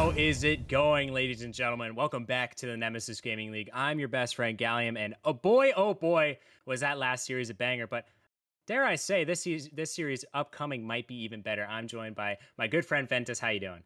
How is it going, ladies and gentlemen? Welcome back to the Nemesis Gaming League. I'm your best friend, Gallium, and oh boy, was that last series a banger. But dare I say, this series upcoming might be even better. I'm joined by my good friend, Ventus. How you doing?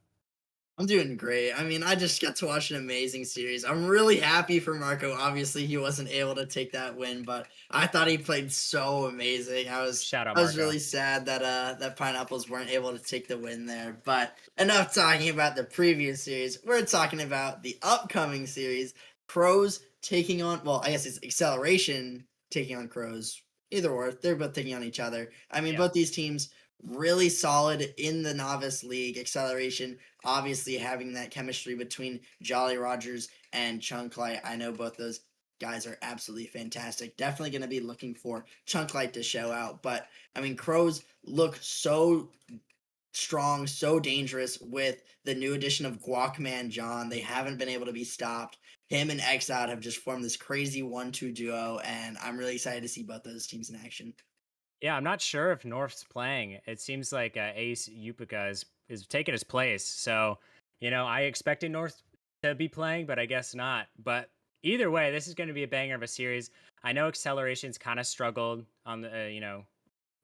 I'm doing great. I mean, I just got to watch an amazing series. I'm really happy for Marco. Obviously, he wasn't able to take that win, but I thought he played so amazing. I was Shout out, I was Marco. really sad that that Pineapples weren't able to take the win there. But enough talking about the previous series. We're talking about the upcoming series. Crows taking on, well, I guess it's Acceleration taking on Crows. Either or, they're both taking on each other. I mean, Yeah. both these teams really solid in the Novice League. Acceleration obviously having that chemistry between Jolly Rogers and Chunklite. I know both those guys are absolutely fantastic. Definitely going to be looking for Chunklite to show out. But I mean, Crows look so strong, so dangerous with the new addition of Guacman John. They haven't been able to be stopped. Him and Exiled have just formed this crazy 1-2 duo, and I'm really excited to see both those teams in action. Yeah, I'm not sure if North's playing. It seems like Ace Yupika is taking his place. So, I expected North to be playing, but I guess not. But either way, this is going to be a banger of a series. I know Acceleration's kind of struggled on the,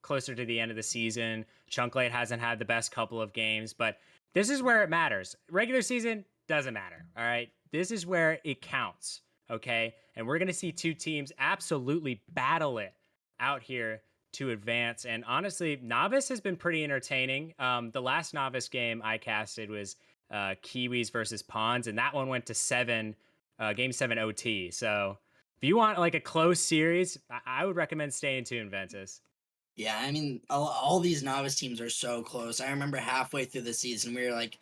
closer to the end of the season. Chunklite hasn't had the best couple of games, but this is where it matters. Regular season doesn't matter. All right. This is where it counts. Okay. And we're going to see two teams absolutely battle it out here to advance. And honestly, Novice has been pretty entertaining. The last Novice game I casted was Kiwis versus Pawns, and that one went to game seven OT. So if you want like a close series, I would recommend staying tuned, Ventus. Yeah, I mean, all these novice teams are so close. I remember halfway through the season, we were like,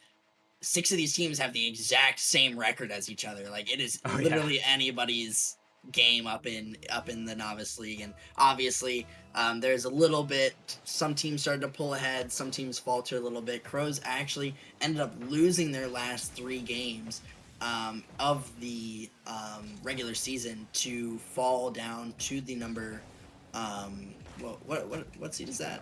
six of these teams have the exact same record as each other. Like it is Oh yeah. literally anybody's game up in the novice league, and obviously, there's a little bit. Some teams started to pull ahead, some teams falter a little bit. Crows actually ended up losing their last three games. Of the regular season to fall down to the number what seed is that?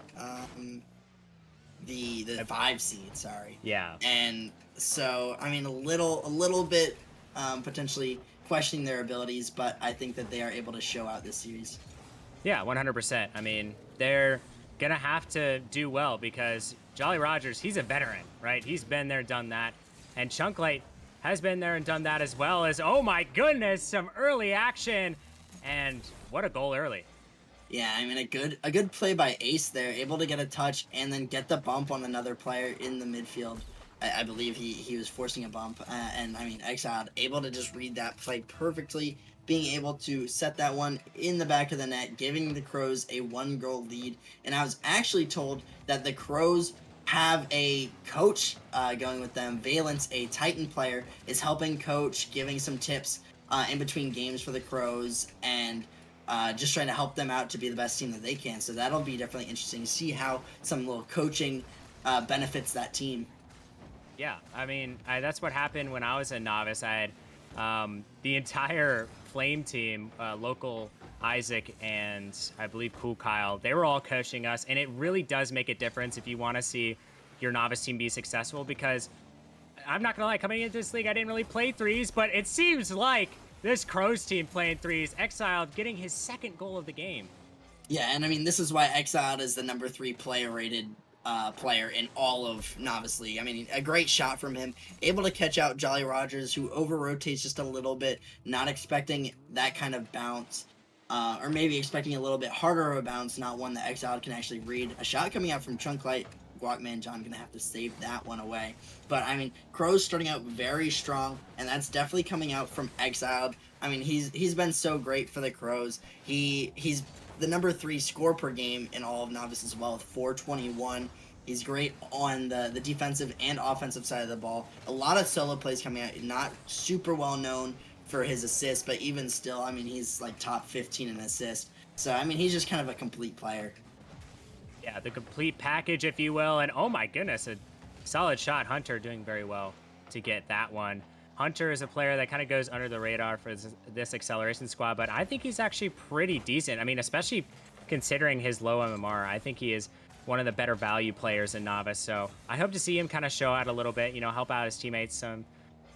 The Uh, 5 seed, sorry. Yeah. And so I mean a little bit potentially questioning their abilities, but I think that they are able to show out this series. Yeah, 100%. I mean, they're going to have to do well because Jolly Rogers, he's a veteran, right? He's been there, done that. And Chunklite has been there and done that as well as, oh my goodness, some early action. And what a goal early. Yeah, I mean a good play by Ace there, able to get a touch and then get the bump on another player in the midfield. I believe he was forcing a bump, and I mean Exiled able to just read that play perfectly, being able to set that one in the back of the net, giving the Crows a 1 goal lead. And I was actually told that the Crows have a coach going with them. Valence, a Titan player, is helping coach, giving some tips in between games for the Crows, and just trying to help them out to be the best team that they can. So that'll be definitely interesting to see how some little coaching benefits that team. Yeah, I mean, that's what happened when I was a novice. I had the entire Flame team, local Isaac and I believe Cool Kyle, they were all coaching us. And it really does make a difference if you want to see your novice team be successful because I'm not going to lie, coming into this league, I didn't really play threes, but it seems like this Crows team playing threes, Exiled getting his second goal of the game. Yeah, and I mean this is why Exiled is the number 3 player rated player in all of Novice League. I mean, a great shot from him, able to catch out Jolly Rogers, who over rotates just a little bit, not expecting that kind of bounce. Or maybe expecting a little bit harder of a bounce, not one that Exiled can actually read. A shot coming out from Chunklite, Guacman John gonna have to save that one away. But I mean, Crow's starting out very strong, and that's definitely coming out from Exiled. I mean, he's been so great for the Crows. He's the number 3 score per game in all of Novice as well with 421. He's great on the defensive and offensive side of the ball. A lot of solo plays coming out, not super well known for his assists, but even still, I mean, he's like top 15 in assists. So, I mean, he's just kind of a complete player. Yeah, the complete package, if you will. And oh my goodness, a solid shot. Hunter doing very well to get that one. Hunter is a player that kind of goes under the radar for this acceleration squad, but I think he's actually pretty decent. I mean, especially considering his low MMR, I think he is one of the better value players in Novice. So I hope to see him kind of show out a little bit, help out his teammates some.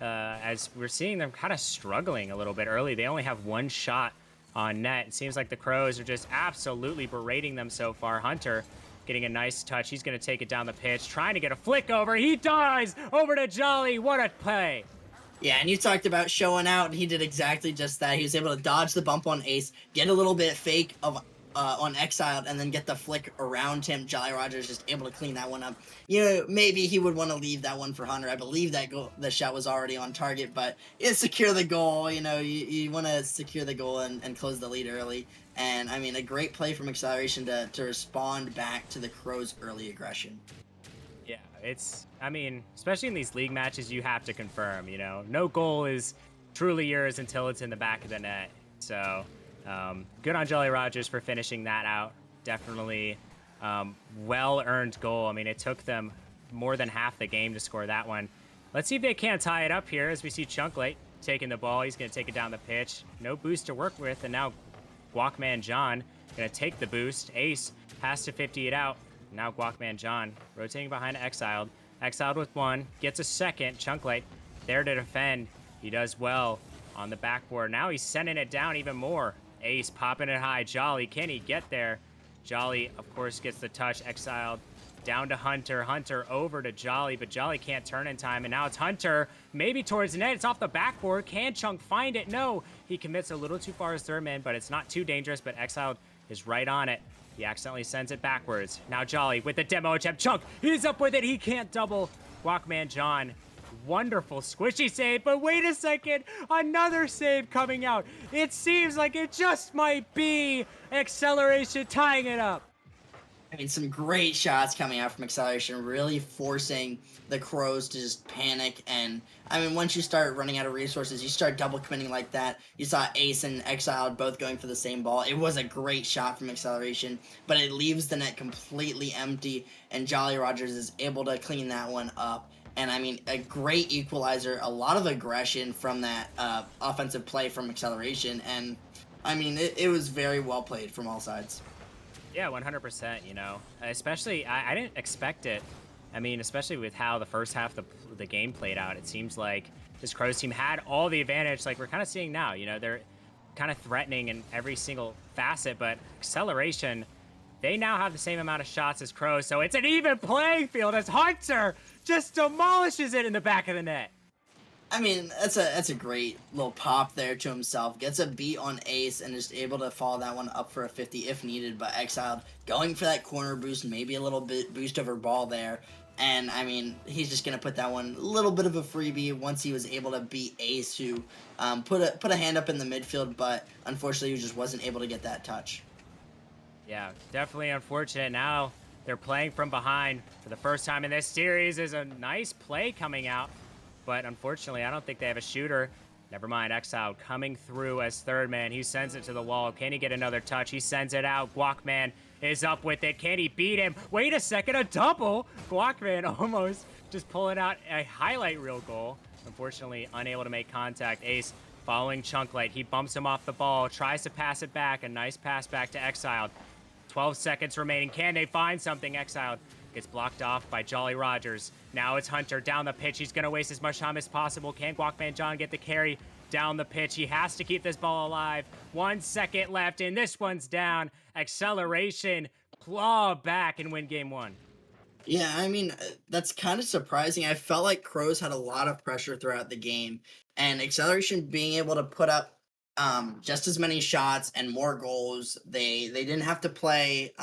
As we're seeing them kind of struggling a little bit early. They only have one shot on net. It seems like the Crows are just absolutely berating them so far. Hunter getting a nice touch. He's going to take it down the pitch, trying to get a flick over. He dies over to Jolly. What a play. Yeah, and you talked about showing out, and he did exactly just that. He was able to dodge the bump on Ace, get a little bit fake of on Exiled, and then get the flick around him. Jolly Rogers just able to clean that one up. Maybe he would want to leave that one for Hunter. I believe that the shot was already on target, but secure the goal. You want to secure the goal and close the lead early. And I mean, a great play from Acceleration to respond back to the Crows' early aggression. Yeah, especially in these league matches, you have to confirm, no goal is truly yours until it's in the back of the net. So good on Jolly Rogers for finishing that out. Definitely well-earned goal. I mean, it took them more than half the game to score that one. Let's see if they can't tie it up here as we see Chunklite taking the ball. He's going to take it down the pitch. No boost to work with, and now Guacman John going to take the boost. Ace has to 50 it out. Now Guacman John rotating behind Exiled. Exiled with one, gets a second. Chunklite there to defend. He does well on the backboard. Now he's sending it down even more. Ace popping it high. Jolly, can he get there? Jolly, of course, gets the touch. Exiled down to Hunter. Hunter over to Jolly, but Jolly can't turn in time. And now it's Hunter, maybe towards the net. It's off the backboard. Can Chunk find it? No. He commits a little too far as third man, but it's not too dangerous. But Exiled is right on it. He accidentally sends it backwards. Now Jolly with the demo attempt. Chunk, he's up with it. He can't double. Guacman John, wonderful squishy save. But wait a second, another save coming out. It seems like it just might be Acceleration tying it up. I mean, some great shots coming out from Acceleration, really forcing the Crows to just panic. And I mean, once you start running out of resources, you start double committing like that. You saw Ace and Exiled both going for the same ball. It was a great shot from Acceleration, but it leaves the net completely empty, and Jolly Rogers is able to clean that one up. And I mean, a great equalizer, a lot of aggression from that offensive play from Acceleration. And I mean, it was very well played from all sides. Yeah, 100%, especially, I didn't expect it. I mean, especially with how the first half of the game played out, it seems like this Crows team had all the advantage, like we're kind of seeing now. They're kind of threatening in every single facet, but Acceleration, they now have the same amount of shots as Crows, so it's an even playing field as Hunter just demolishes it in the back of the net. I mean, that's a great little pop there to himself. Gets a beat on Ace and is able to follow that one up for a 50 if needed. But Exiled going for that corner boost, maybe a little bit boost over ball there. And I mean, he's just gonna put that one a little bit of a freebie once he was able to beat Ace, who put a hand up in the midfield, but unfortunately he just wasn't able to get that touch. Yeah, definitely unfortunate. Now they're playing from behind for the first time in this series. There's a nice play coming out. But unfortunately, I don't think they have a shooter. Never mind, Exiled coming through as third man. He sends it to the wall. Can he get another touch? He sends it out. Guacman is up with it. Can he beat him? Wait a second, a double. Guacman almost just pulling out a highlight reel goal. Unfortunately, unable to make contact. Ace following Chunklite. He bumps him off the ball, tries to pass it back. A nice pass back to Exiled. 12 seconds remaining. Can they find something? Exiled gets blocked off by Jolly Rogers. Now it's Hunter down the pitch. He's going to waste as much time as possible. Can Guacman John get the carry down the pitch? He has to keep this ball alive. 1 second left, and this one's down. Acceleration claw back and win game one. Yeah, I mean, that's kind of surprising. I felt like Crows had a lot of pressure throughout the game, and Acceleration being able to put up just as many shots and more goals. They didn't have to play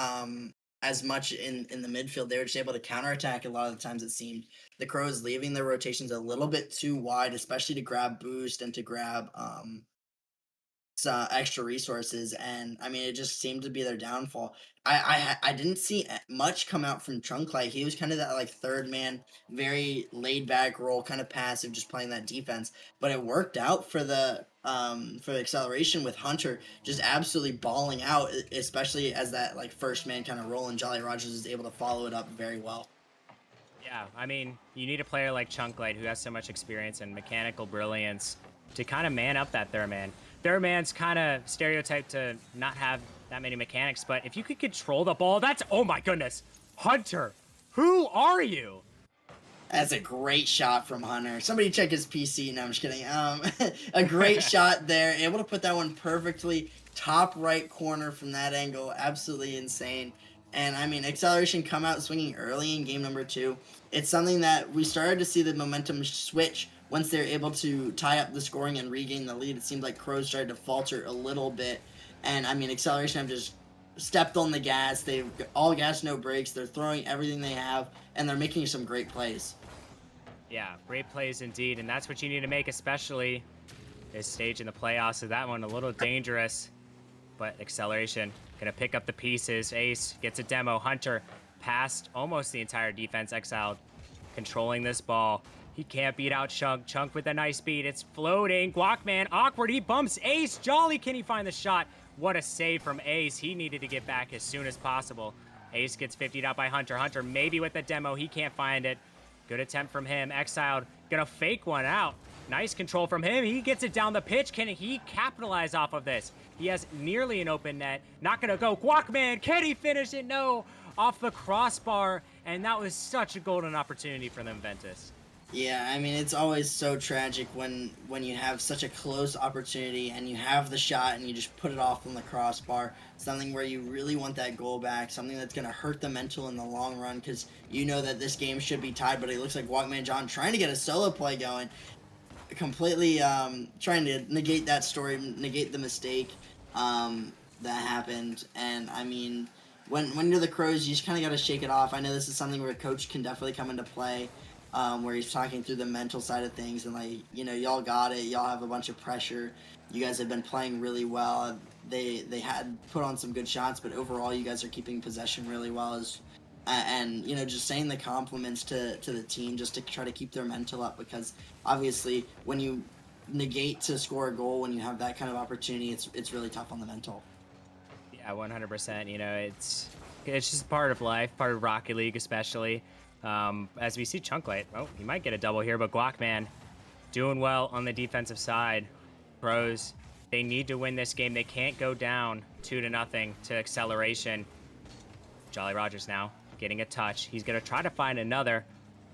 as much in the midfield. They were just able to counterattack a lot of the times, it seemed. The Crows leaving their rotations a little bit too wide, especially to grab boost and to grab extra resources, and I mean, it just seemed to be their downfall. I didn't see much come out from Chunklite. He was kind of that like third man, very laid back role, kind of passive, just playing that defense. But it worked out for the Acceleration with Hunter just absolutely balling out, especially as that like first man kind of role, and Jolly Rogers is able to follow it up very well. Yeah, I mean, you need a player like Chunklite who has so much experience and mechanical brilliance to kind of man up that third man. Third man's kind of stereotyped to not have that many mechanics, but if you could control the ball, that's, oh my goodness. Hunter, who are you? That's a great shot from Hunter. Somebody check his PC. No, I'm just kidding. A great shot there. Able to put that one perfectly. Top right corner from that angle. Absolutely insane. And I mean, Acceleration come out swinging early in game number 2. It's something that we started to see the momentum switch once they're able to tie up the scoring and regain the lead. It seemed like Crows started to falter a little bit. And I mean, Acceleration have just stepped on the gas. They've all gas, no brakes. They're throwing everything they have, and they're making some great plays. Yeah, great plays indeed, and that's what you need to make, especially this stage in the playoffs. So that one a little dangerous, but Acceleration gonna pick up the pieces. Ace gets a demo. Hunter passed almost the entire defense. Exiled controlling this ball. He can't beat out Chunk. Chunk with a nice beat. It's floating. Guacman awkward. He bumps Ace. Jolly, can he find the shot? What a save from Ace. He needed to get back as soon as possible. Ace gets 50'd out by Hunter. Hunter maybe with the demo. He can't find it. Good attempt from him. Exiled gonna fake one out. Nice control from him. He gets it down the pitch. Can he capitalize off of this? He has nearly an open net. Not gonna go. Guacman, can he finish it? No. Off the crossbar. And that was such a golden opportunity for them, Ventus. Yeah, I mean, it's always so tragic when you have such a close opportunity and you have the shot and you just put it off on the crossbar. Something where you really want that goal back, something that's going to hurt the mental in the long run, because you know that this game should be tied, but it looks like Walkman John trying to get a solo play going, completely trying to negate that story, negate the mistake that happened. And I mean, when you're the Crows, you just kind of got to shake it off. I know this is something where a coach can definitely come into play. Where he's talking through the mental side of things, and like, you know, y'all got it, y'all have a bunch of pressure, you guys have been playing really well, they had put on some good shots, but overall you guys are keeping possession really well, and you know, just saying the compliments to the team just to try to keep their mental up, because obviously when you negate to score a goal when you have that kind of opportunity, it's really tough on the mental. Yeah, 100%. You know, it's just part of life, part of Rocket League especially. As we see Chunklite, oh, he might get a double here, but Guacman doing well on the defensive side. Pros, they need to win this game. They can't go down 2-0 to Acceleration. Jolly Rogers now getting a touch. He's going to try to find another.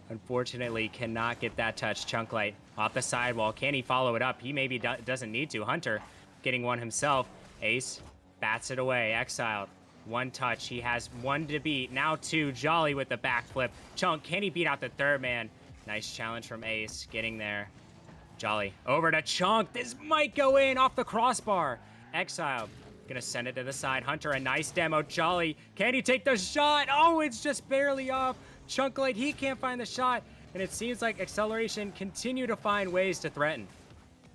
Unfortunately, cannot get that touch. Chunklite off the sidewall. Can he follow it up? He maybe doesn't need to. Hunter getting one himself. Ace bats it away. Exiled. One touch. He has one to beat. Now two. Jolly with the backflip. Chunk, can he beat out the third man? Nice challenge from Ace. Getting there. Jolly over to Chunk. This might go in off the crossbar. Exiled. Gonna send it to the side. Hunter, a nice demo. Jolly, can he take the shot? Oh, it's just barely off. Chunklite, he can't find the shot. And it seems like Acceleration continue to find ways to threaten.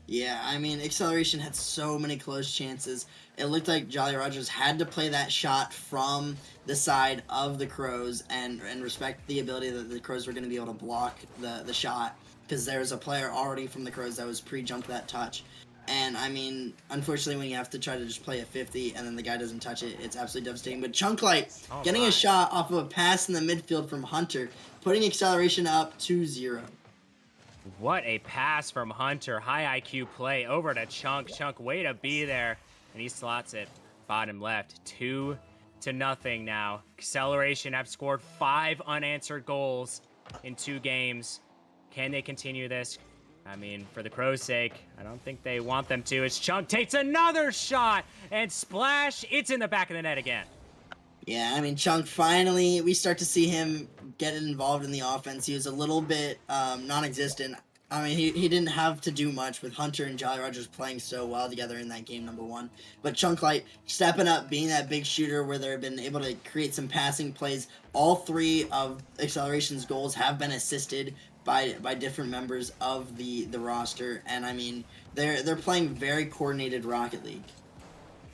Yeah, I mean, Acceleration had so many close chances. It looked like Jolly Rogers had to play that shot from the side of the Crows and respect the ability that the Crows were going to be able to block the shot, because there's a player already from the Crows that was pre-jumped that touch. And, I mean, unfortunately, when you have to try to just play a 50 and then the guy doesn't touch it, it's absolutely devastating. But Chunklite getting a shot off of a pass in the midfield from Hunter, putting Acceleration up 2-0. What a pass from Hunter. High IQ play over to Chunk. Chunk, way to be there. And he slots it bottom left. 2-0 now. Acceleration have scored 5 unanswered goals in 2 games. Can they continue this? I mean, for the Crows' sake, I don't think they want them to. As Chunk takes another shot and splash, it's in the back of the net again. Yeah, I mean, Chunk, finally, we start to see him get involved in the offense. He was a little bit non-existent. I mean, he didn't have to do much with Hunter and Jolly Rogers playing so well together in that game number 1. But Chunklite stepping up, being that big shooter where they've been able to create some passing plays. All 3 of Acceleration's goals have been assisted by different members of the roster. And, I mean, they're playing very coordinated Rocket League.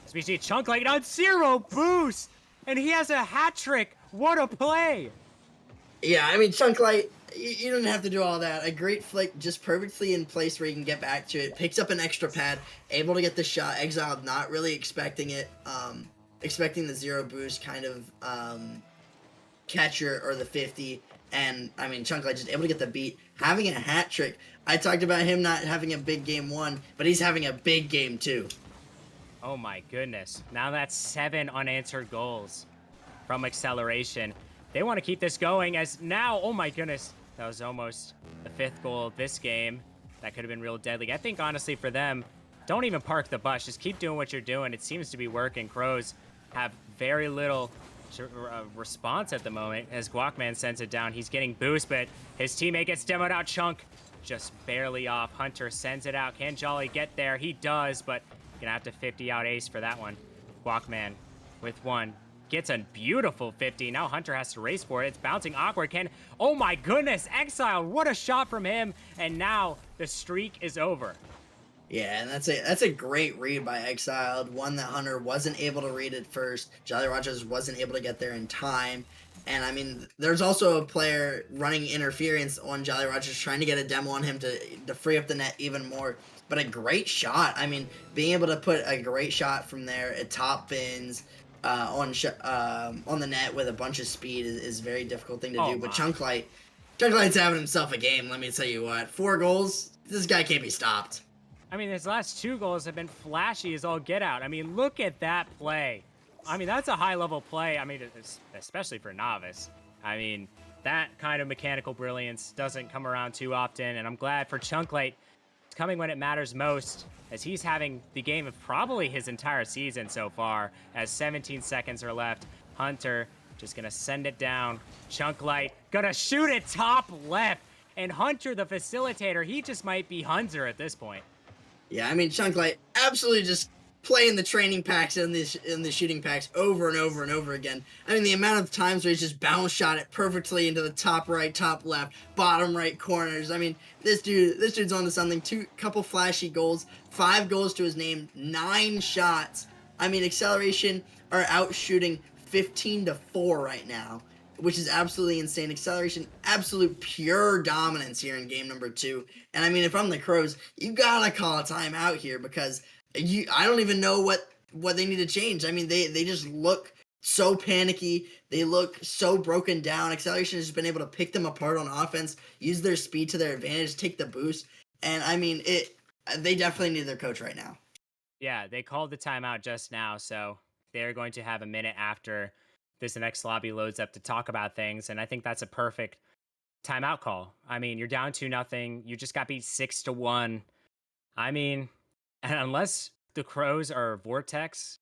As we see Chunklite on 0 boost. And he has a hat trick. What a play. Yeah, I mean, Chunklite, you don't have to do all that. A great flick, just perfectly in place where you can get back to it. Picks up an extra pad, able to get the shot. Exiled not really expecting it. Expecting the 0 boost kind of catcher or the 50. And, I mean, Chunklite just able to get the beat. Having a hat trick. I talked about him not having a big game 1, but he's having a big game 2. Oh my goodness. Now that's 7 unanswered goals from Acceleration. they want to keep this going as now, oh my goodness, that was almost the 5th goal of this game. That could have been real deadly. I think honestly for them, don't even park the bus. Just keep doing what you're doing. It seems to be working. Crows have very little response at the moment as Guacman sends it down. He's getting boost, but his teammate gets demoed out. Chunk just barely off. Hunter sends it out. Can Jolly get there? He does, but gonna have to 50 out Ace for that one. Guacman with one. Gets a beautiful 50. Now Hunter has to race for it. It's bouncing awkward. Oh my goodness, Exiled, what a shot from him. And now the streak is over. Yeah, and that's a great read by Exiled. One that Hunter wasn't able to read at first. Jolly Rogers wasn't able to get there in time. And I mean, there's also a player running interference on Jolly Rogers, trying to get a demo on him to free up the net even more. But a great shot. I mean, being able to put a great shot from there at top bins on the net with a bunch of speed is a very difficult thing to do. But Chunklite's having himself a game. Let me tell you what. 4 goals. This guy can't be stopped. I mean, his last 2 goals have been flashy as all get out. I mean, look at that play. I mean, that's a high-level play. I mean, especially for Novice. I mean, that kind of mechanical brilliance doesn't come around too often, and I'm glad for Chunklite. It's coming when it matters most, as he's having the game of probably his entire season so far, as 17 seconds are left. Hunter just gonna send it down. Chunklite gonna shoot it top left, and Hunter, the facilitator, he just might be Hunter at this point. Yeah, I mean, Chunklite absolutely just playing the training packs and the shooting packs over and over and over again. I mean, the amount of times where he's just bounce shot it perfectly into the top right, top left, bottom right corners. I mean, this dude's onto something. Couple flashy goals, 5 goals to his name, 9 shots. I mean, Acceleration are out shooting 15-4 right now, which is absolutely insane. Acceleration, absolute pure dominance here in game number 2. And I mean, if I'm the Crows, you gotta call a timeout here, because I don't even know what they need to change. I mean, they just look so panicky. They look so broken down. Acceleration has been able to pick them apart on offense, use their speed to their advantage, take the boost. And I mean, they definitely need their coach right now. Yeah, they called the timeout just now, so they're going to have a minute after this next lobby loads up to talk about things, and I think that's a perfect timeout call. I mean, you're down 2-0. You just got beat 6-1. I mean, and unless the Crows are Vortex,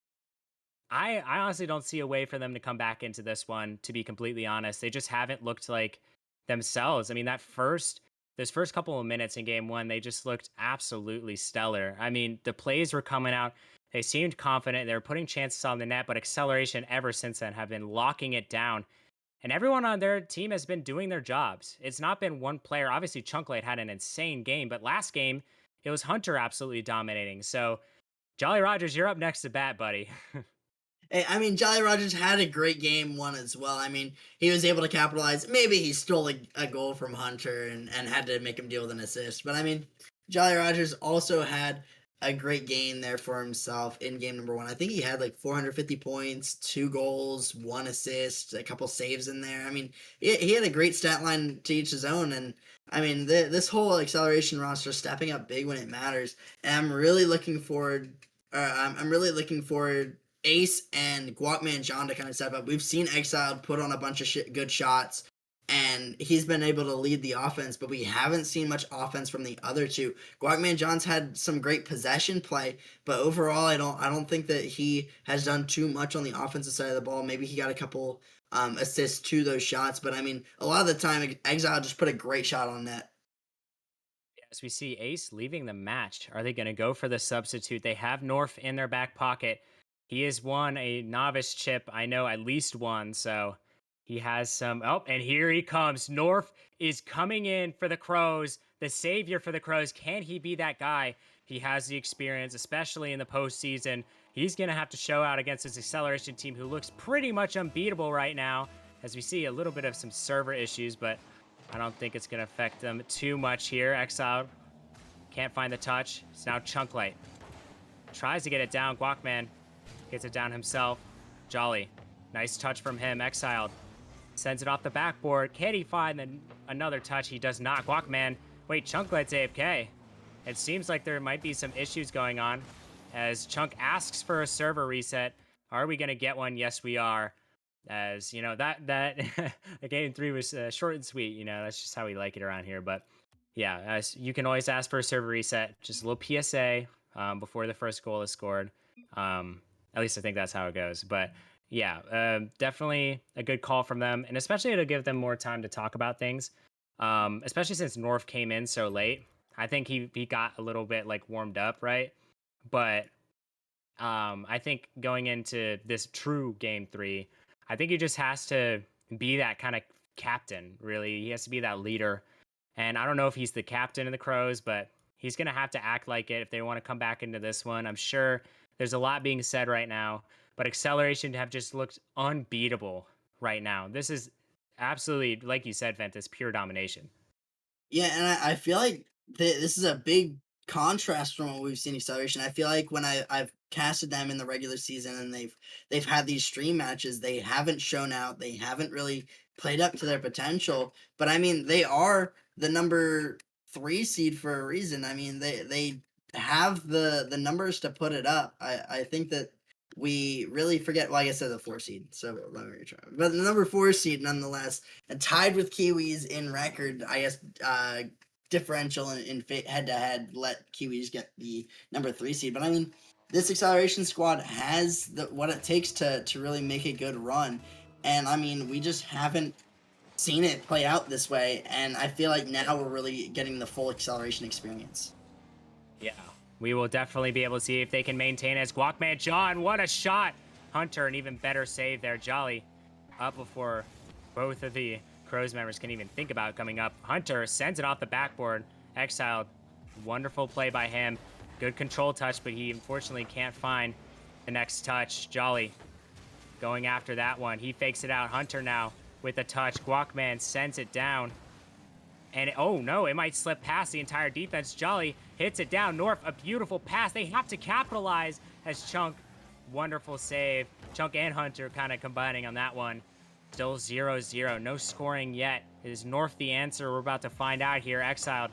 I honestly don't see a way for them to come back into this one, to be completely honest. They just haven't looked like themselves. I mean, those first couple of minutes in game 1, they just looked absolutely stellar. I mean, the plays were coming out. They seemed confident. They were putting chances on the net, but Acceleration ever since then have been locking it down. And everyone on their team has been doing their jobs. It's not been one player. Obviously, Chunklite had an insane game, but last game, it was Hunter absolutely dominating. So, Jolly Rogers, you're up next to bat, buddy. Hey, I mean, Jolly Rogers had a great game 1 as well. I mean, he was able to capitalize. Maybe he stole a goal from Hunter and had to make him deal with an assist. But I mean, Jolly Rogers also had a great game there for himself in game number 1. I think he had like 450 points, 2 goals, 1 assist, a couple saves in there. I mean, he had a great stat line to each his own. And I mean, this whole Acceleration roster stepping up big when it matters. And I'm really looking forward. I'm really looking forward Ace and Guacman John to kind of step up. We've seen Exiled put on a bunch of good shots, and he's been able to lead the offense, but we haven't seen much offense from the other two. Guacman John's had some great possession play, but overall, I don't think that he has done too much on the offensive side of the ball. Maybe he got a couple assists to those shots, but I mean, a lot of the time, Exile just put a great shot on net. As we see Ace leaving the match, are they going to go for the substitute? They have North in their back pocket. He has won a Novice chip. I know at least one, so he has some. Oh, and here he comes. North is coming in for the Crows, the savior for the Crows. Can he be that guy? He has the experience, especially in the postseason. He's going to have to show out against his Acceleration team, who looks pretty much unbeatable right now, as we see a little bit of some server issues, but I don't think it's going to affect them too much here. Exiled can't find the touch. It's now Chunklite. Tries to get it down. Guacman gets it down himself. Jolly. Nice touch from him. Exiled sends it off the backboard. Can he find another touch? He does not. Guacman. Wait, Chunklite's AFK. It seems like there might be some issues going on as Chunk asks for a server reset. Are we going to get one? Yes, we are. as you know that the game three was short and sweet. You know, that's just how we like it around here. But yeah, as you can always ask for a server reset, just a little PSA before the first goal is scored. At least I think that's how it goes. But yeah, definitely a good call from them, and especially it'll give them more time to talk about things. Especially since North came in so late. I think he got a little bit like warmed up, right? But I think going into this true game three, I think he just has to be that kind of captain, really. He has to be that leader. And I don't know if he's the captain of the Crows, but he's going to have to act like it if they want to come back into this one. I'm sure there's a lot being said right now, but Acceleration have just looked unbeatable right now. This is absolutely, like you said, Ventus, pure domination. Yeah, and I feel like this is a big contrast from what we've seen Acceleration. I feel like when I've casted them in the regular season and they've had these stream matches, they haven't shown out. They haven't really played up to their potential. But I mean, they are the number 3 seed for a reason. I mean, they have the numbers to put it up. I think that we really forget. Well, I guess they're the 4 seed, so let me try. But the number 4 seed, nonetheless, and tied with Kiwis in record, I guess, differential in head to head, let Kiwis get the number 3 seed. But I mean, this Acceleration squad has what it takes to really make a good run, and I mean, we just haven't seen it play out this way, and I feel like now we're really getting the full Acceleration experience. Yeah, we will definitely be able to see if they can maintain as Guacman John. What a shot! Hunter, an even better save there. Jolly up before both of the Crows members can even think about coming up. Hunter sends it off the backboard. Exiled, wonderful play by him. Good control touch, but he unfortunately can't find the next touch. Jolly going after that one. He fakes it out. Hunter now with a touch. Guacman sends it down. And oh no, it might slip past the entire defense. Jolly hits it down. North, a beautiful pass. They have to capitalize as Chunk, wonderful save. Chunk and Hunter kind of combining on that one. Still 0-0. No scoring yet. Is North the answer? We're about to find out here. Exiled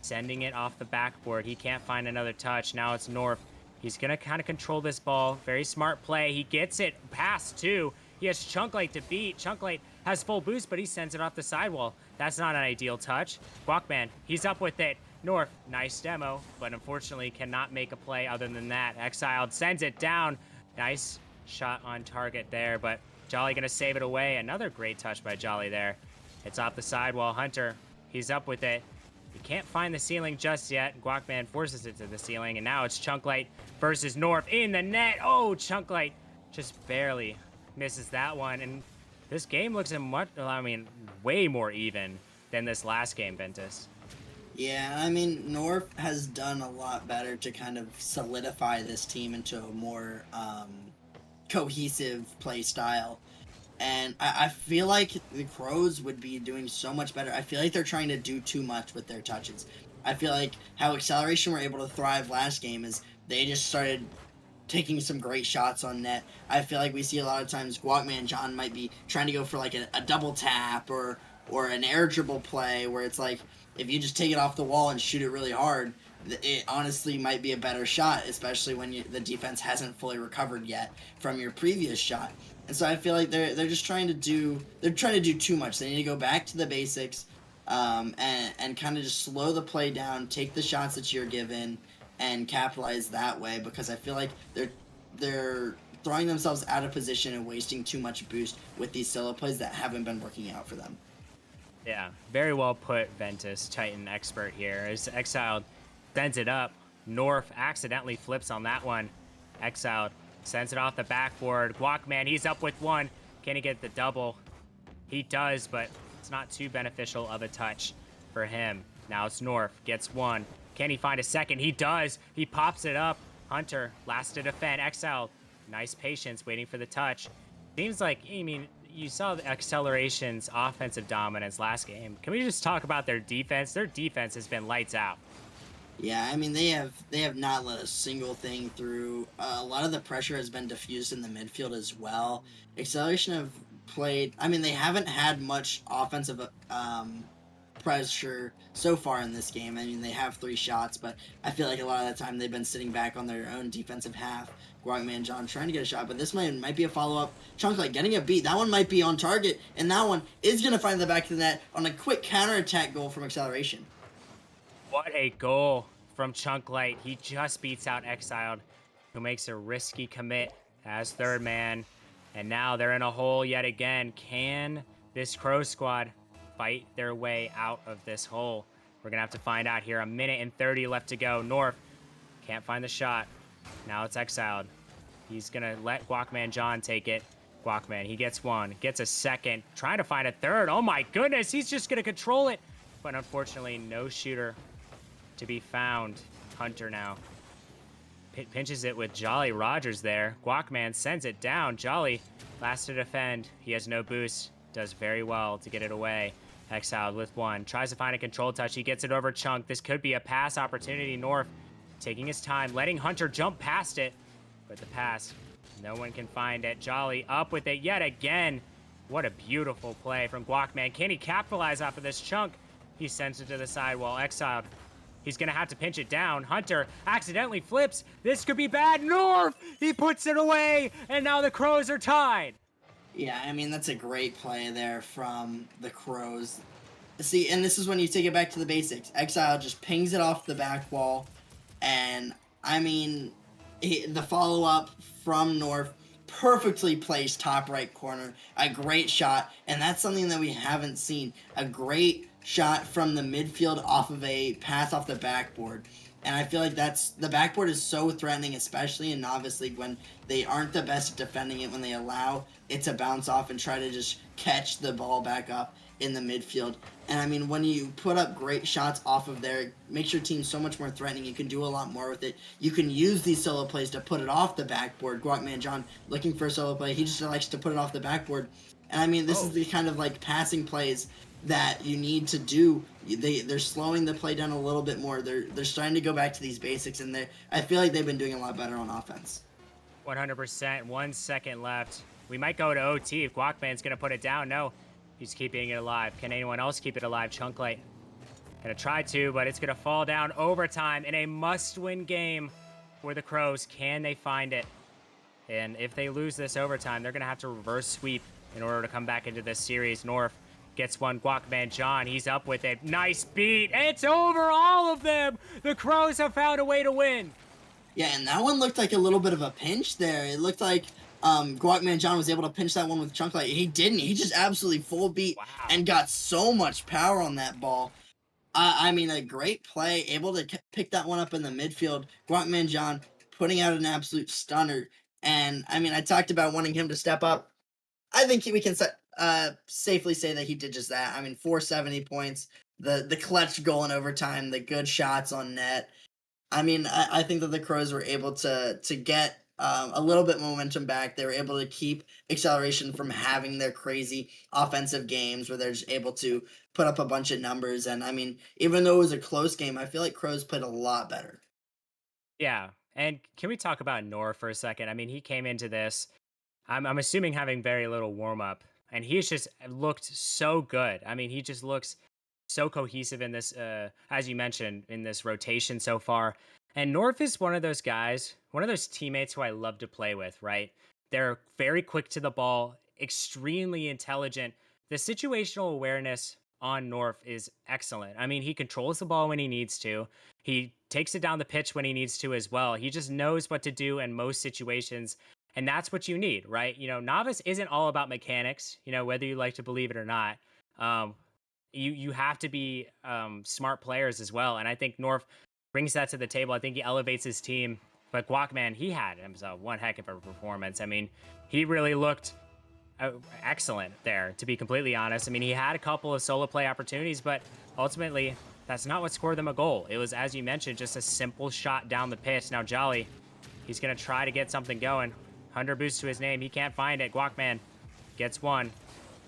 sending it off the backboard. He can't find another touch. Now it's North. He's going to kind of control this ball. Very smart play. He gets it past two. He has Chunklite to beat. Chunklite has full boost, but he sends it off the sidewall. That's not an ideal touch. Guacman, he's up with it. North, nice demo, but unfortunately cannot make a play other than that. Exiled sends it down. Nice shot on target there, but Jolly going to save it away. Another great touch by Jolly there. It's off the sidewall. Hunter, he's up with it. He can't find the ceiling just yet. Guacman forces it to the ceiling, and now it's Chunklite versus North in the net. Oh, Chunklite just barely misses that one. And this game looks way more even than this last game, Ventus. Yeah, I mean, North has done a lot better to kind of solidify this team into a more cohesive play style. And I feel like the Crows would be doing so much better. I feel like they're trying to do too much with their touches. I feel like how Acceleration were able to thrive last game is they just started taking some great shots on net. I feel like we see a lot of times Guacman John might be trying to go for like a double tap or an air dribble play where it's like if you just take it off the wall and shoot it really hard, it honestly might be a better shot, especially when the defense hasn't fully recovered yet from your previous shot. And so I feel like they're just trying to do too much. They need to go back to the basics, and kind of just slow the play down, take the shots that you're given, and capitalize that way. Because I feel like they're throwing themselves out of position and wasting too much boost with these solo plays that haven't been working out for them. Yeah, very well put, Ventus, Titan expert here. As Exiled sends it up, North accidentally flips on that one. Exiled sends it off the backboard. Guacman, he's up with one. Can he get the double? He does, but it's not too beneficial of a touch for him. Now it's North, gets one. Can he find a second? He does. He pops it up. Hunter, last to defend. Exiled, nice patience, waiting for the touch. Seems like, I mean, you saw the Acceleration's offensive dominance last game. Can we just talk about their defense? Their defense has been lights out. Yeah, I mean they have not let a single thing through. A lot of the pressure has been diffused in the midfield as well. Acceleration have played. I mean they haven't had much offensive pressure so far in this game. I mean, they have 3 shots, but I feel like a lot of the time they've been sitting back on their own defensive half. Guangman John trying to get a shot, but this might be a follow-up. Chunklite getting a beat. That one might be on target, and that one is going to find the back of the net on a quick counterattack goal from Acceleration. What a goal from Chunklite. He just beats out Exiled, who makes a risky commit as third man. And now they're in a hole yet again. Can this Crow squad fight their way out of this hole? We're going to have to find out here. 1:30 left to go. North can't find the shot. Now it's Exiled. He's going to let Guacman John take it. Guacman, he gets one, gets a second, trying to find a third. Oh my goodness, he's just going to control it. But unfortunately, no shooter to be found. Hunter now pinches it with Jolly Rogers there. Guacman sends it down. Jolly, last to defend. He has no boost. Does very well to get it away. Exiled with one. Tries to find a control touch. He gets it over Chunk. This could be a pass opportunity. North taking his time, letting Hunter jump past it. But the pass, no one can find it. Jolly up with it yet again. What a beautiful play from Guacman. Can he capitalize off of this Chunk? He sends it to the side while Exiled, he's going to have to pinch it down. Hunter accidentally flips. This could be bad. North, he puts it away, and now the Crows are tied. Yeah, I mean, that's a great play there from the Crows. See, and this is when you take it back to the basics. Exile just pings it off the back wall, and, I mean, the follow-up from North, perfectly placed top right corner. A great shot, and that's something that we haven't seen. A great shot from the midfield off of a pass off the backboard. And I feel like the backboard is so threatening, especially in Novice League when they aren't the best at defending it, when they allow it to bounce off and try to just catch the ball back up in the midfield. And I mean, when you put up great shots off of there, it makes your team so much more threatening. You can do a lot more with it. You can use these solo plays to put it off the backboard. Guacman John looking for a solo play. He just likes to put it off the backboard. And I mean, this is the kind of like passing plays that you need to do. They're slowing the play down a little bit more. They're starting to go back to these basics, and I feel like they've been doing a lot better on offense. 100%. 1 second left. We might go to OT if Guacman's going to put it down. No, he's keeping it alive. Can anyone else keep it alive? Chunklite going to try to, but it's going to fall down overtime in a must-win game for the Crows. Can they find it? And if they lose this overtime, they're going to have to reverse sweep in order to come back into this series. North gets one. Guacman John, he's up with it. Nice beat. It's over all of them. The Crows have found a way to win. Yeah, and that one looked like a little bit of a pinch there. It looked like Guacman John was able to pinch that one with Chunklite. He didn't. He just absolutely full beat and got so much power on that ball. I mean, a great play, able to pick that one up in the midfield. Guacman John putting out an absolute stunner. And, I mean, I talked about wanting him to step up. I think we can safely say that he did just that. I mean, 470 points, the clutch goal in overtime, the good shots on net. I mean, I think that the Crows were able to get a little bit momentum back. They were able to keep Acceleration from having their crazy offensive games where they're just able to put up a bunch of numbers. And, I mean, even though it was a close game, I feel like Crows played a lot better. Yeah, and can we talk about Nor for a second? I mean, he came into this, I'm assuming having very little warm-up, and he's just looked so good. I mean, he just looks so cohesive in this, as you mentioned, in this rotation so far. And North is one of those guys, one of those teammates who I love to play with, right? They're very quick to the ball, extremely intelligent. The situational awareness on North is excellent. I mean, he controls the ball when he needs to. He takes it down the pitch when he needs to as well. He just knows what to do in most situations. And that's what you need, right? You know, Novice isn't all about mechanics, you know, whether you like to believe it or not. You have to be smart players as well. And I think North brings that to the table. I think he elevates his team. But Guacman, he had himself one heck of a performance. I mean, he really looked excellent there, to be completely honest. I mean, he had a couple of solo play opportunities, but ultimately, that's not what scored them a goal. It was, as you mentioned, just a simple shot down the pitch. Now, Jolly, he's going to try to get something going. 100 boost to his name. He can't find it. Guacman gets one.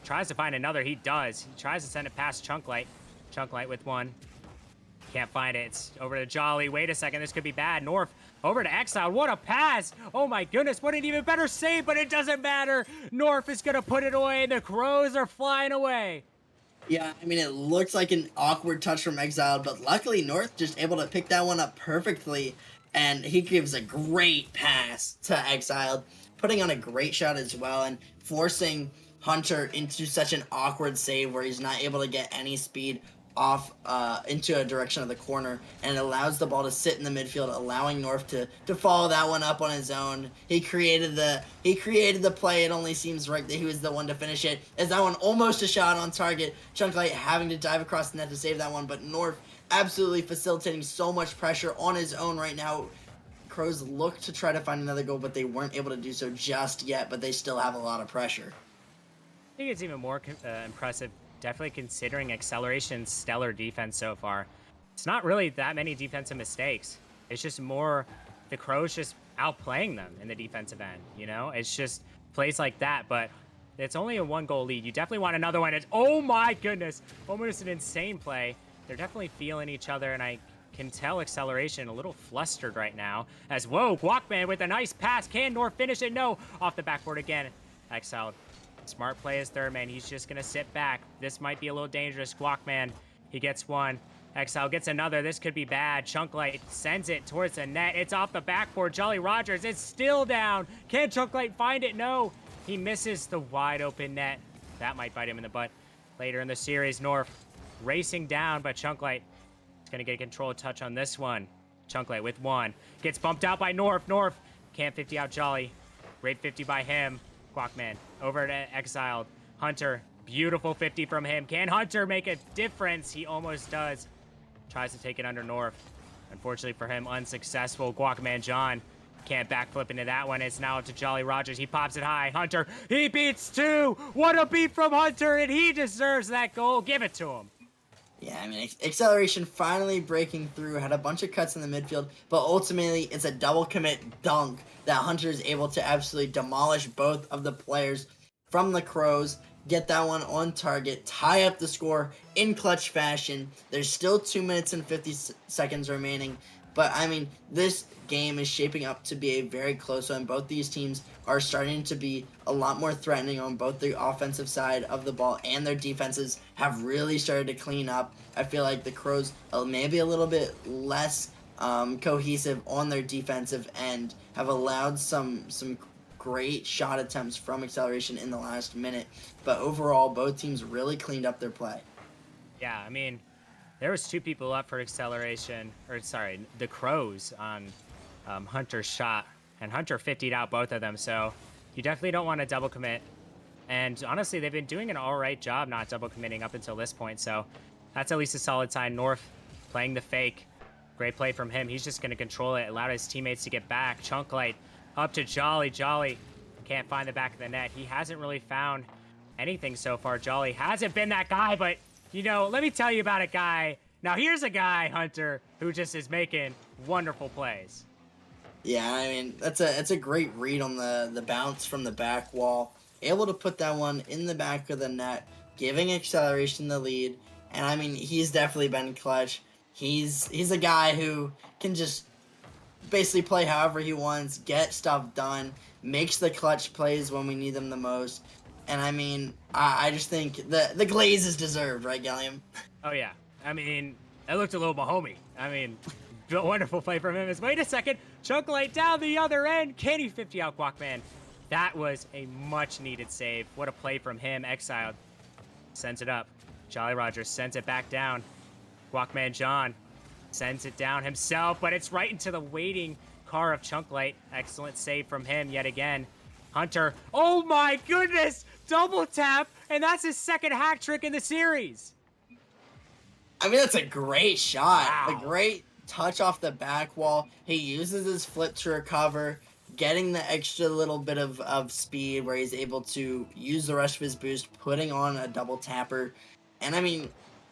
Tries to find another. He does. He tries to send it past Chunklite. Chunklite with one. Can't find it. It's over to Jolly. Wait a second. This could be bad. North over to Exiled. What a pass. Oh my goodness. What an even better save, but it doesn't matter. North is going to put it away. The Crows are flying away. Yeah, I mean, it looks like an awkward touch from Exiled, but luckily North just able to pick that one up perfectly, and he gives a great pass to Exiled, putting on a great shot as well, and forcing Hunter into such an awkward save where he's not able to get any speed off into a direction of the corner, and it allows the ball to sit in the midfield, allowing North to follow that one up on his own. He created the play. It only seems right that he was the one to finish it, as that one almost a shot on target. Chunklite having to dive across the net to save that one, but North absolutely facilitating so much pressure on his own right now. Crows look to try to find another goal, but they weren't able to do so just yet, but they still have a lot of pressure. I think it's even more impressive, definitely considering Acceleration's stellar defense so far. It's not really that many defensive mistakes. It's just more the Crows just outplaying them in the defensive end, you know? It's just plays like that, but it's only a 1-goal lead. You definitely want another one. It's, oh my goodness, almost an insane play. They're definitely feeling each other, and I can tell Acceleration a little flustered right now. As, whoa, Guacman with a nice pass. Can North finish it? No, off the backboard again. Exiled. Smart play is third man. He's just going to sit back. This might be a little dangerous. Guacman, he gets one. Exile gets another. This could be bad. Chunklite sends it towards the net. It's off the backboard. Jolly Rogers, it's still down. Can Chunklite find it? No. He misses the wide open net. That might bite him in the butt later in the series. North racing down, but Chunklite is going to get a control touch on this one. Chunklite with one. Gets bumped out by North. North can't 50 out Jolly. Great 50 by him. Guacman over to Exiled. Hunter, beautiful 50 from him. Can Hunter make a difference? He almost does. Tries to take it under North. Unfortunately for him, unsuccessful. Guacman John can't backflip into that one. It's now up to Jolly Rogers. He pops it high. Hunter, he beats two. What a beat from Hunter, and he deserves that goal. Give it to him. Yeah, I mean, Acceleration finally breaking through, had a bunch of cuts in the midfield, but ultimately it's a double commit dunk that Hunter is able to absolutely demolish both of the players from the Crows, get that one on target, tie up the score in clutch fashion. There's still 2 minutes and 50 seconds remaining, but I mean, this game is shaping up to be a very close one. Both these teams are starting to be a lot more threatening on both the offensive side of the ball, and their defenses have really started to clean up. I feel like the Crows are maybe a little bit less cohesive on their defensive end, have allowed some great shot attempts from Acceleration in the last minute, but overall both teams really cleaned up their play. Yeah, I mean, there was two people up for Acceleration, or sorry, the Crows on Hunter's shot, and Hunter 50'd out both of them, so you definitely don't want to double commit. And honestly, they've been doing an all right job not double committing up until this point, so that's at least a solid sign. North playing the fake. Great play from him. He's just going to control it, allowed his teammates to get back. Chunklite up to Jolly. Jolly can't find the back of the net. He hasn't really found anything so far. Jolly hasn't been that guy, but, you know, let me tell you about a guy. Now, here's a guy, Hunter, who just is making wonderful plays. Yeah, I mean, it's a great read on the bounce from the back wall. Able to put that one in the back of the net, giving Acceleration the lead. And I mean, he's definitely been clutch. He's a guy who can just basically play however he wants, get stuff done, makes the clutch plays when we need them the most. And I mean, I just think the glaze is deserved, right, Gallium? Oh, yeah. I mean, that looked a little Mahomey. I mean, wonderful play from him. Wait a second. Chunklite down the other end. Can he 50 out Guacman? That was a much-needed save. What a play from him. Exiled. Sends it up. Jolly Rogers sends it back down. Guacman John sends it down himself, but it's right into the waiting car of Chunklite. Excellent save from him yet again. Hunter. Oh my goodness! Double tap, and that's his second hat trick in the series. I mean, that's a great shot. Wow. A great touch off the back wall. He uses his flip to recover, getting the extra little bit of speed where he's able to use the rest of his boost, putting on a double tapper. And I mean,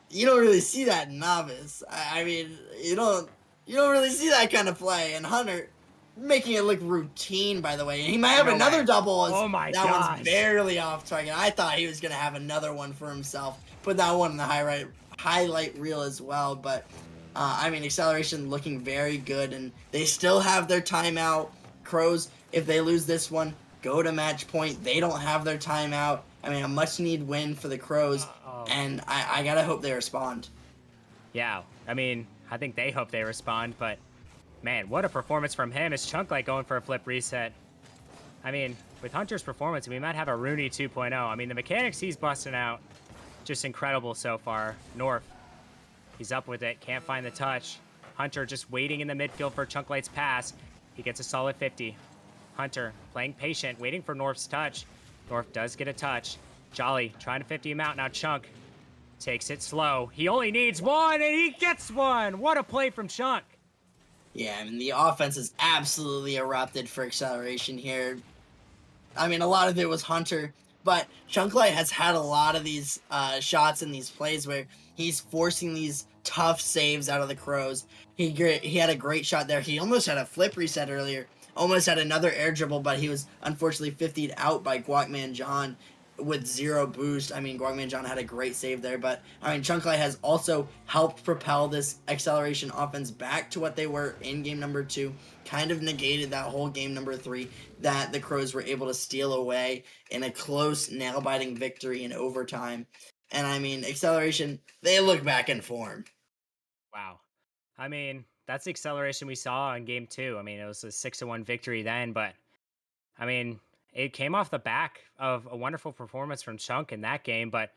you don't really see that in Novice. I mean, you don't really see that kind of play. And Hunter making it look routine, by the way. And he might have No another way. double. Oh my that gosh. one's barely off target. I thought he was gonna have another one for himself. Put that one in the highlight reel as well. But I mean, Acceleration looking very good, and they still have their timeout. Crows, if they lose this one, go to match point. They don't have their timeout. I mean, a much-needed win for the Crows. Oh. and I gotta hope they respond. Yeah, I mean, I think they hope they respond, but man, what a performance from him. Is Chunklite going for a flip reset? I mean, with Hunter's performance, we might have a Rooney 2.0. I mean, the mechanics he's busting out, just incredible so far. North, he's up with it, can't find the touch. Hunter just waiting in the midfield for Chunklite's pass. He gets a solid 50. Hunter playing patient, waiting for North's touch. North does get a touch. Jolly trying to 50 him out. Now Chunk takes it slow. He only needs one, and he gets one. What a play from Chunk. Yeah, I mean, the offense is absolutely erupted for Acceleration here. I mean, a lot of it was Hunter, but Chunklite has had a lot of these shots in these plays where he's forcing these tough saves out of the Crows. He had a great shot there. He almost had a flip reset earlier, almost had another air dribble, but he was unfortunately 50'd out by Guacman John with 0 boost. I mean, Guacman John had a great save there, but I mean, Chunklite has also helped propel this Acceleration offense back to what they were in game number 2, kind of negated that whole game number 3 that the Crows were able to steal away in a close, nail-biting victory in overtime. And I mean, Acceleration, they look back in form. Wow. I mean, that's the acceleration we saw in game 2. I mean, it was a 6-1 victory then, but I mean, it came off the back of a wonderful performance from Chunk in that game, but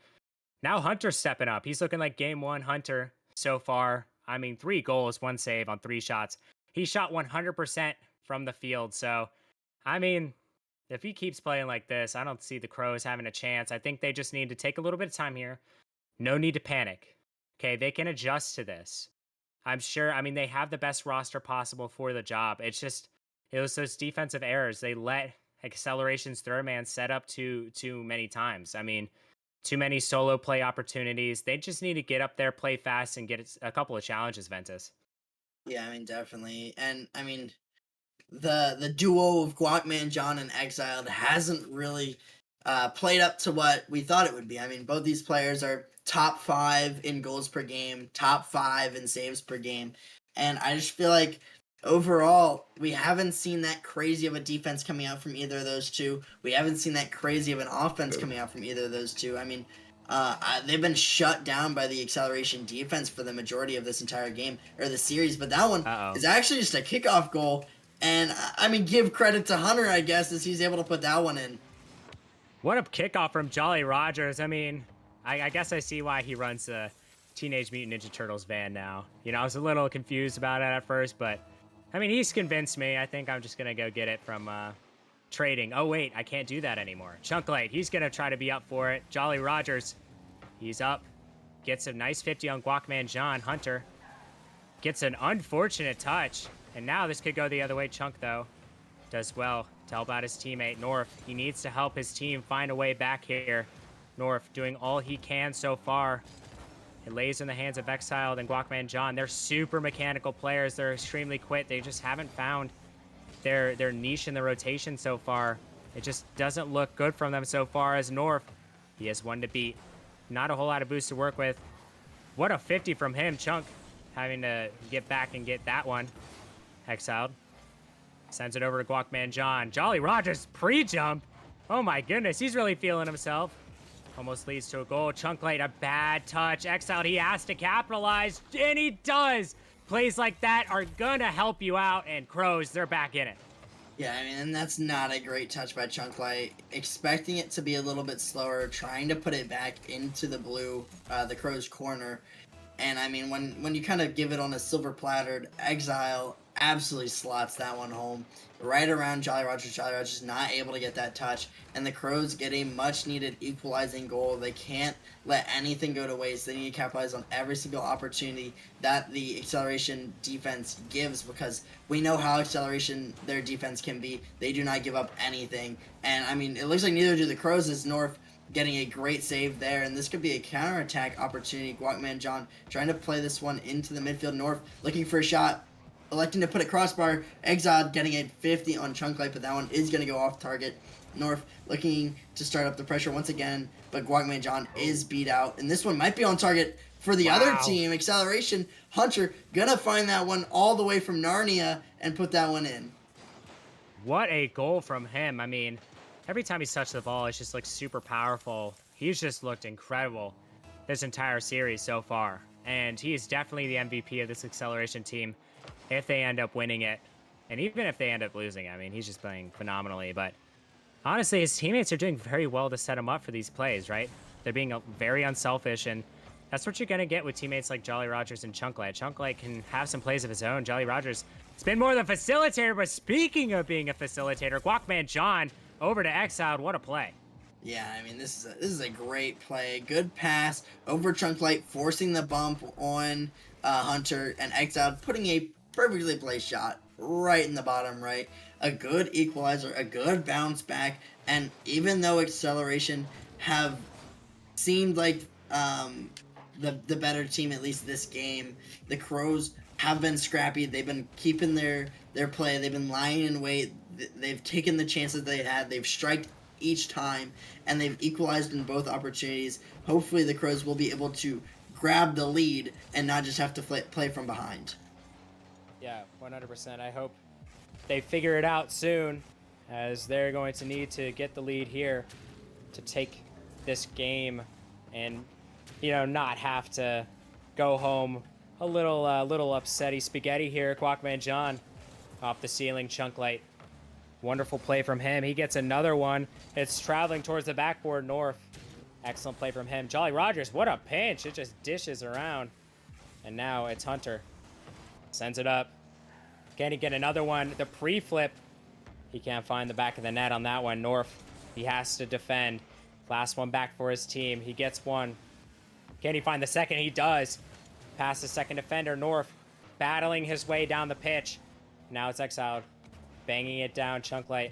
now Hunter's stepping up. He's looking like game 1 Hunter so far. I mean, 3 goals, 1 save on 3 shots. He shot 100% from the field. So, I mean, if he keeps playing like this, I don't see the Crows having a chance. I think they just need to take a little bit of time here. No need to panic. Okay, they can adjust to this. I'm sure. I mean, they have the best roster possible for the job. It's just it was those defensive errors. They let Acceleration's third man set up too many times. I mean, too many solo play opportunities. They just need to get up there, play fast, and get a couple of challenges, Ventus. Yeah, I mean, definitely. And I mean, the duo of Guacman John and Exiled hasn't really played up to what we thought it would be. I mean, both these players are top 5 in goals per game, top 5 in saves per game, and I just feel like overall we haven't seen that crazy of a defense coming out from either of those two. We haven't seen that crazy of an offense coming out from either of those two. I mean, they've been shut down by the Acceleration defense for the majority of this entire game or the series, but that one Uh oh. is actually just a kickoff goal. And I mean, give credit to Hunter, I guess, as he's able to put that one in. What a kickoff from Jolly Rogers. I mean, I guess I see why he runs the Teenage Mutant Ninja Turtles van now. You know, I was a little confused about it at first, but I mean, he's convinced me. I think I'm just going to go get it from trading. Oh, wait, I can't do that anymore. Chunklite, he's going to try to be up for it. Jolly Rogers, he's up. Gets a nice 50 on Guacman John. Hunter gets an unfortunate touch. And now this could go the other way. Chunk, though, does well to help out his teammate, North. He needs to help his team find a way back here. North doing all he can so far. It lays in the hands of Exiled and Guacman John. They're super mechanical players. They're extremely quick. They just haven't found their niche in the rotation so far. It just doesn't look good from them so far as North. He has one to beat. Not a whole lot of boost to work with. What a 50 from him. Chunk having to get back and get that one. Exiled sends it over to Guacman John. Jolly Rogers pre-jump. Oh my goodness, he's really feeling himself. Almost leads to a goal. Chunklite, a bad touch. Exiled, he has to capitalize, and he does. Plays like that are gonna help you out, and Crows, they're back in it. Yeah, I mean, and that's not a great touch by Chunklite. Expecting it to be a little bit slower, trying to put it back into the blue, the Crows' corner. And I mean, when you kind of give it on a silver platter, Exile absolutely slots that one home. Right around Jolly Rogers. Jolly Rogers not able to get that touch. And the Crows get a much needed equalizing goal. They can't let anything go to waste. They need to capitalize on every single opportunity that the Acceleration defense gives, because we know how Acceleration, their defense can be. They do not give up anything. And I mean, it looks like neither do the Crows as North getting a great save there, and this could be a counterattack opportunity. Guacman John trying to play this one into the midfield. North looking for a shot, electing to put it crossbar. Exiled getting a 50 on Chunklite, but that one is going to go off target. North looking to start up the pressure once again, but Guacman John is beat out, and this one might be on target for the other team. Acceleration. Hunter gonna find that one all the way from Narnia and put that one in. What a goal from him. I mean, every time he's touched the ball, it's just like super powerful. He's just looked incredible. this entire series so far. And he is definitely the MVP of this acceleration team if they end up winning it. And even if they end up losing, I mean, he's just playing phenomenally. But honestly, his teammates are doing very well to set him up for these plays, right? They're being very unselfish, and that's what you're going to get with teammates like Jolly Rogers and Chunklite. Chunklite can have some plays of his own. Jolly Rogers has been more than a facilitator, but speaking of being a facilitator, Guacman John over to Exiled. What a play. Yeah, I mean, this is a great play. Good pass over Chunklite, forcing the bump on Hunter, and Exiled putting a perfectly placed shot right in the bottom right. A good equalizer, a good bounce back, and even though acceleration have seemed like the better team, at least this game, the Crows have been scrappy. They've been keeping their play. They've been lying in wait. They've taken the chances they had. They've striked each time, and they've equalized in both opportunities. Hopefully the Crows will be able to grab the lead and not just have to play from behind. Yeah, 100%. I hope they figure it out soon, as they're going to need to get the lead here to take this game and, you know, not have to go home a little upsetty spaghetti here. Guacman John off the ceiling, Chunklite. Wonderful play from him. He gets another one. It's traveling towards the backboard north. Excellent play from him. Jolly Rogers, what a pinch. It just dishes around. And now it's Hunter. Sends it up. Can he get another one? The pre-flip. He can't find the back of the net on that one. North, he has to defend. Last one back for his team. He gets one. Can he find the second? He does. Past the second defender. North battling his way down the pitch. Now it's Exiled. Banging it down. Chunklite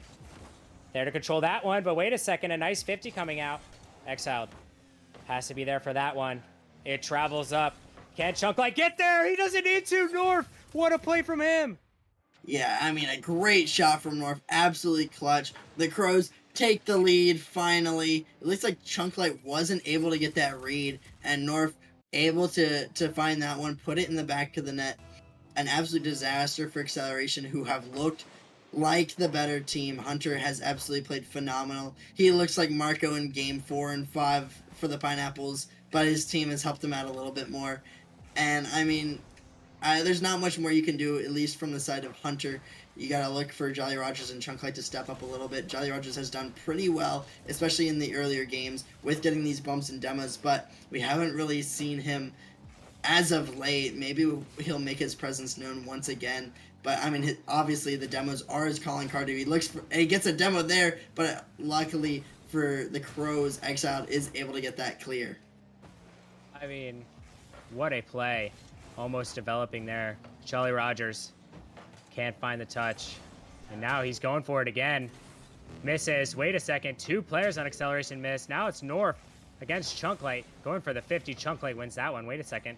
there to control that one. But wait a second. A nice 50 coming out. Exiled has to be there for that one. It travels up. Can Chunklite get there? He doesn't need to. North. What a play from him. Yeah, I mean, a great shot from North. Absolutely clutch. The Crows take the lead finally. It looks like Chunklite wasn't able to get that read, and North able to find that one, put it in the back of the net. An absolute disaster for Acceleration, who have looked like the better team. Hunter has absolutely played phenomenal. He looks like Marco in game 4 and 5 for the Pineapples, but his team has helped him out a little bit more. And I mean, there's not much more you can do, at least from the side of Hunter. You gotta look for Jolly Rogers and Chunklite to step up a little bit. Jolly Rogers has done pretty well, especially in the earlier games, with getting these bumps and demos, but we haven't really seen him as of late. Maybe he'll make his presence known once again. But I mean, obviously the demos are his calling card. He gets a demo there, but luckily for the Crows, Exiled is able to get that clear. I mean, what a play. Almost developing there. Jolly Rogers can't find the touch. And now he's going for it again. Misses. Wait a second. 2 players on acceleration miss. Now it's North against Chunklite. Going for the 50. Chunklite wins that one. Wait a second.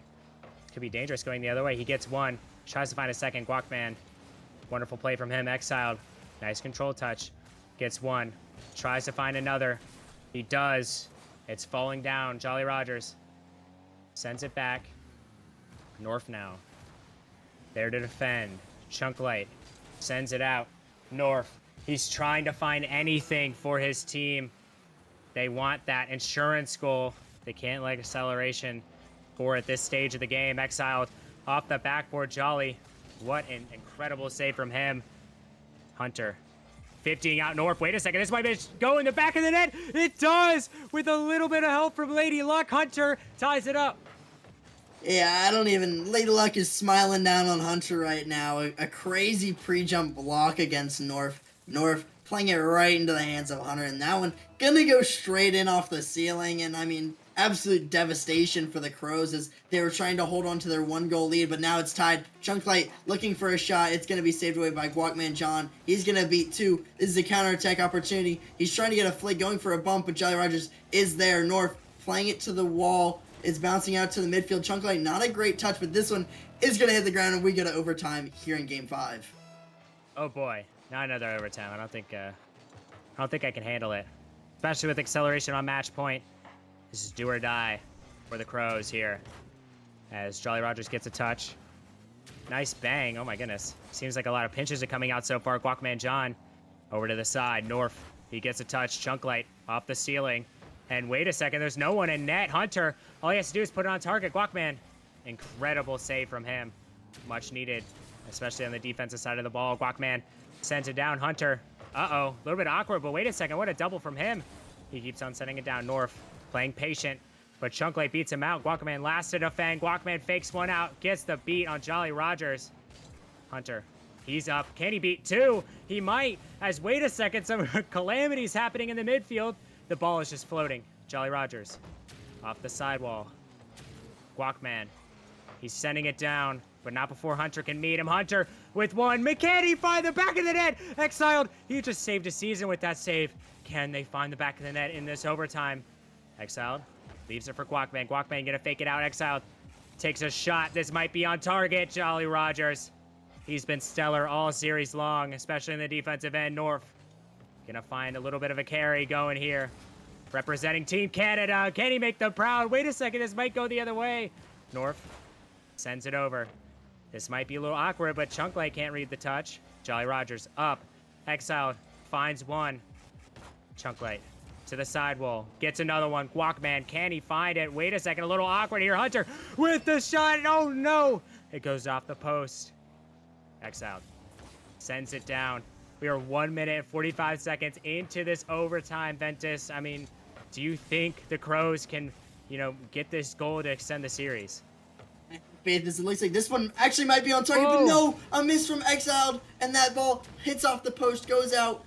Could be dangerous going the other way. He gets one. Tries to find a second. Guacman. Wonderful play from him. Exiled. Nice control touch. Gets one. Tries to find another. He does. It's falling down. Jolly Rogers sends it back. North now. There to defend. Chunklite sends it out. North. He's trying to find anything for his team. They want that insurance goal. They can't let acceleration for at this stage of the game. Exiled off the backboard. Jolly. What an incredible save from him. Hunter. 50 out North. Wait a second. This might go in the back of the net. It does! With a little bit of help from Lady Luck. Hunter ties it up. Yeah, Lady Luck is smiling down on Hunter right now. A crazy pre-jump block against North. North playing it right into the hands of Hunter, and that one gonna go straight in off the ceiling. And I mean, absolute devastation for the Crows as they were trying to hold on to their 1-goal lead, but now it's tied. Chunklite looking for a shot. It's gonna be saved away by Guacman John. He's gonna beat 2. This is a counterattack opportunity. He's trying to get a flick, going for a bump, but Jolly Rogers is there. North playing it to the wall. It's bouncing out to the midfield. Chunklite, not a great touch, but this one is going to hit the ground, and we go to overtime here in Game 5. Oh boy, not another overtime. I don't think I can handle it, especially with acceleration on match point. This is do or die for the Crows here, as Jolly Rogers gets a touch. Nice bang. Oh my goodness. Seems like a lot of pinches are coming out so far. Guacman John over to the side. North. He gets a touch. Chunklite off the ceiling. And wait a second, there's no one in net. Hunter, all he has to do is put it on target. Guacman, incredible save from him. Much needed, especially on the defensive side of the ball. Guacman sends it down. Hunter, uh-oh, a little bit awkward, but wait a second, what a double from him. He keeps on sending it down. North, playing patient, but Chunklite beats him out. Guacman last to defend. Guacman fakes one out, gets the beat on Jolly Rogers. Hunter, he's up. Can he beat two? He might, as wait a second, some calamities happening in the midfield. The ball is just floating. Jolly Rogers off the sidewall. Guacman, he's sending it down, but not before Hunter can meet him. Hunter with one. Can he find the back of the net? Exiled. He just saved a season with that save. Can they find the back of the net in this overtime? Exiled leaves it for Guacman. Guacman gonna fake it out. Exiled takes a shot. This might be on target. Jolly Rogers. He's been stellar all series long, especially in the defensive end. North gonna find a little bit of a carry going here. Representing Team Canada. Can he make them proud? Wait a second, this might go the other way. North sends it over. This might be a little awkward, but Chunklite can't read the touch. Jolly Rogers up. Exiled finds one. Chunklite to the sidewall. Gets another one. Guacman, can he find it? Wait a second, a little awkward here. Hunter with the shot. Oh no! It goes off the post. Exiled sends it down. We are 1 minute and 45 seconds into this overtime, Ventus. I mean, do you think the Crows can, get this goal to extend the series? It looks like this one actually might be on target, but no, a miss from Exiled, and that ball hits off the post, goes out.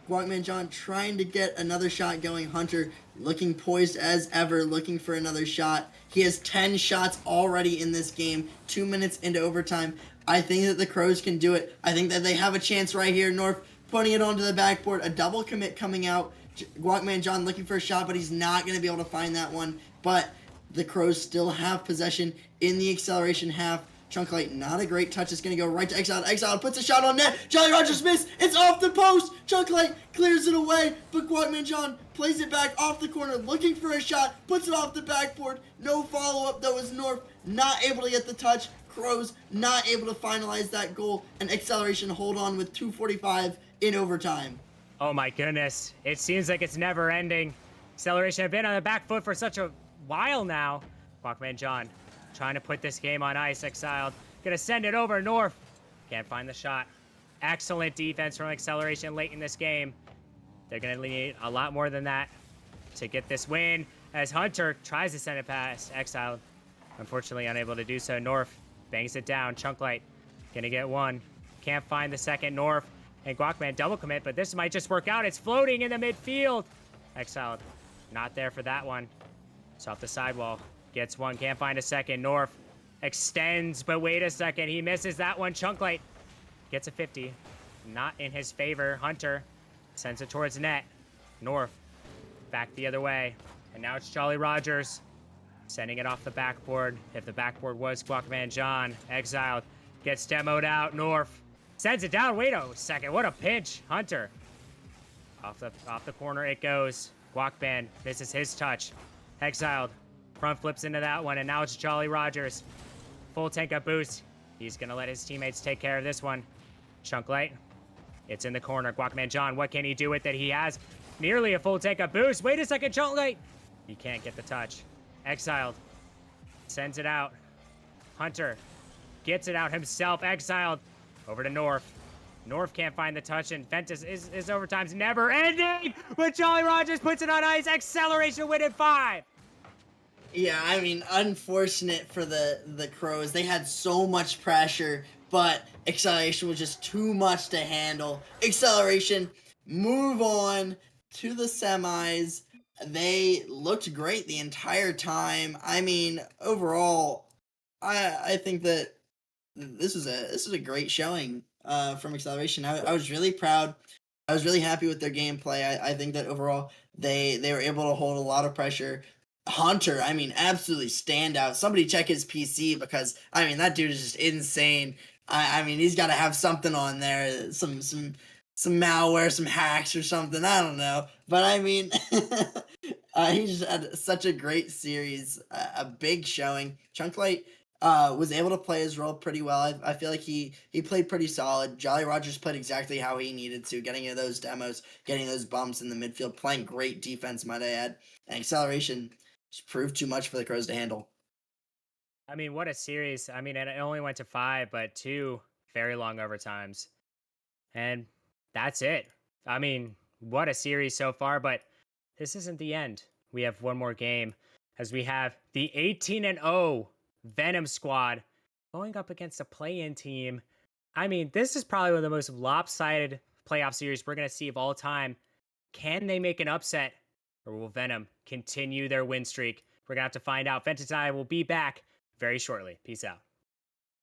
Guacman John trying to get another shot going. Hunter looking poised as ever, looking for another shot. He has 10 shots already in this game, 2 minutes into overtime. I think that the Crows can do it. I think that they have a chance right here. North putting it onto the backboard. A double commit coming out. Guacman John looking for a shot, but he's not going to be able to find that one. But the Crows still have possession in the acceleration half. Chunklite, not a great touch. It's going to go right to Exiled. Exiled puts a shot on net. Jolly Rogers missed. It's off the post. Chunklite clears it away, but Guacman John plays it back off the corner, looking for a shot, puts it off the backboard. No follow-up, though, as North not able to get the touch. Crows not able to finalize that goal, and acceleration hold on with 2:45 in overtime. Oh my goodness. It seems like it's never ending. Acceleration have been on the back foot for such a while now. Guacman John trying to put this game on ice. Exiled gonna send it over. North can't find the shot. Excellent defense from Acceleration late in this game. They're gonna need a lot more than that to get this win, as Hunter tries to send it past Exiled. Unfortunately unable to do so. North bangs it down. Chunklite gonna get one. Can't find the second. North and Guacman double commit, but this might just work out. It's floating in the midfield. Exiled not there for that one. It's off the sidewall. Gets one. Can't find a second. North extends, but wait a second. He misses that one. Chunklite gets a 50. Not in his favor. Hunter sends it towards net. North back the other way. And now it's Jolly Rogers sending it off the backboard. If the backboard was Guacman John. Exiled gets demoed out. North sends it down. Wait a second. What a pinch. Hunter off the corner it goes. Guacman misses his touch. Exiled front flips into that one, and now it's Jolly Rogers. Full tank up boost. He's gonna let his teammates take care of this one. Chunklite, it's in the corner. Guacman John, what can he do with it? He has nearly a full tank up boost. Wait a second, Chunklite. He can't get the touch. Exiled sends it out. Hunter gets it out himself. Exiled over to North. North can't find the touch, and Ventus is overtime's never ending, but Jolly Rogers puts it on ice. Acceleration win in 5. Yeah, I mean, unfortunate for the Crows. They had so much pressure, but Acceleration was just too much to handle. Acceleration move on to the semis. They looked great the entire time. I mean, overall, I think that this is a great showing from Acceleration. I was really proud. I was really happy with their gameplay. I think that overall they were able to hold a lot of pressure. Hunter, I mean, absolutely standout. Somebody check his PC, because I mean that dude is just insane. I mean, he's got to have something on there, some malware, some hacks or something. I don't know, but I mean, he just had such a great series, a big showing. Chunklite, Was able to play his role pretty well. I feel like he played pretty solid. Jolly Rogers played exactly how he needed to, getting into those demos, getting those bumps in the midfield, playing great defense, might I add. And acceleration just proved too much for the Crows to handle. I mean, what a series. I mean, and it only went to 5, but 2 very long overtimes. And that's it. I mean, what a series so far, but this isn't the end. We have one more game as we have the 18-0 Venom squad going up against a play-in team. I mean, this is probably one of the most lopsided playoff series we're going to see of all time. Can they make an upset, or will Venom continue their win streak? We're going to have to find out. Fenton and I will be back very shortly. Peace out.